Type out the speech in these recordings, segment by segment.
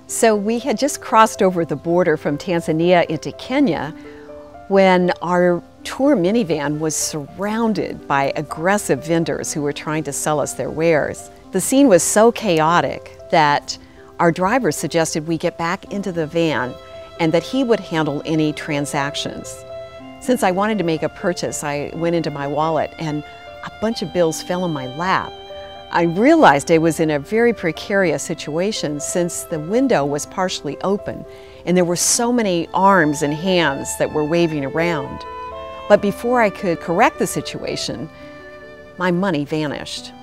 So we had just crossed over the border from Tanzania into Kenya when our tour minivan was surrounded by aggressive vendors who were trying to sell us their wares. The scene was so chaotic that our driver suggested we get back into the van and that he would handle any transactions. Since I wanted to make a purchase, I went into my wallet and a bunch of bills fell in my lap. I realized I was in a very precarious situation since the window was partially open and there were so many arms and hands that were waving around. But before I could correct the situation, my money vanished.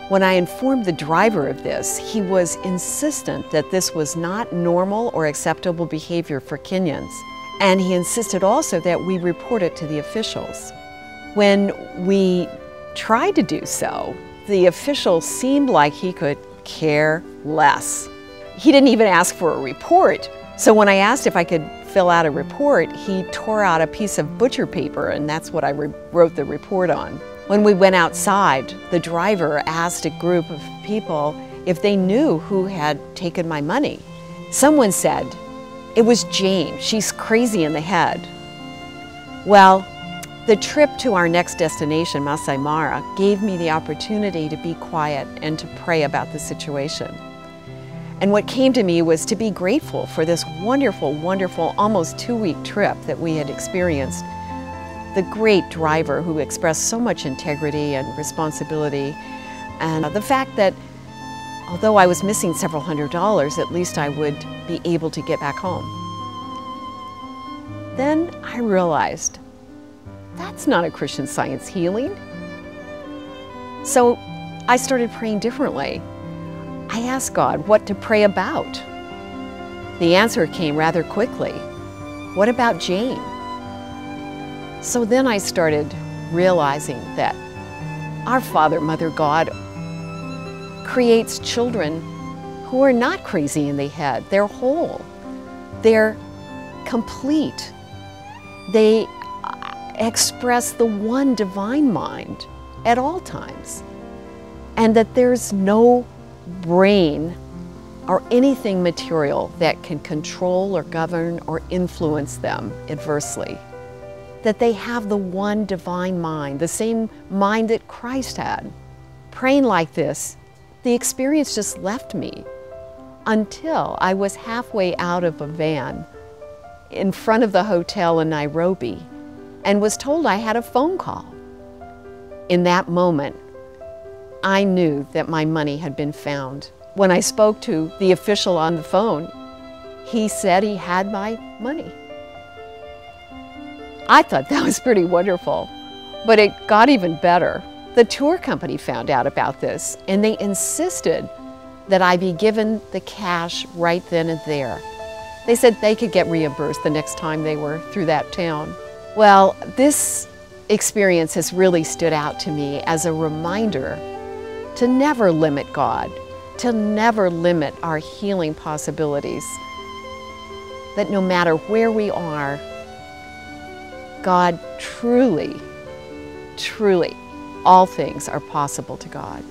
When I informed the driver of this, he was insistent that this was not normal or acceptable behavior for Kenyans. And he insisted also that we report it to the officials. When we tried to do so, the official seemed like he could care less. He didn't even ask for a report. So when I asked if I could fill out a report, he tore out a piece of butcher paper, and that's what I wrote the report on. When we went outside, the driver asked a group of people if they knew who had taken my money. Someone said, "It was Jane, she's crazy in the head." Well, the trip to our next destination, Masai Mara, gave me the opportunity to be quiet and to pray about the situation. And what came to me was to be grateful for this wonderful, wonderful, almost 2-week trip that we had experienced. The great driver who expressed so much integrity and responsibility, and the fact that although I was missing several $100s, at least I would be able to get back home. Then I realized that's not a Christian Science healing. So I started praying differently. I asked God what to pray about. The answer came rather quickly. What about Jane? So then I started realizing that our Father, Mother, God creates children who are not crazy in the head. They're whole. They're complete. They express the one divine mind at all times. And that there's no brain or anything material that can control or govern or influence them adversely. That they have the one divine mind, the same mind that Christ had. Praying like this, the experience just left me until I was halfway out of a van in front of the hotel in Nairobi and was told I had a phone call. In that moment, I knew that my money had been found. When I spoke to the official on the phone, he said he had my money. I thought that was pretty wonderful, but it got even better. The tour company found out about this, and they insisted that I be given the cash right then and there. They said they could get reimbursed the next time they were through that town. Well, this experience has really stood out to me as a reminder to never limit God, to never limit our healing possibilities. That no matter where we are, God truly, truly, all things are possible to God.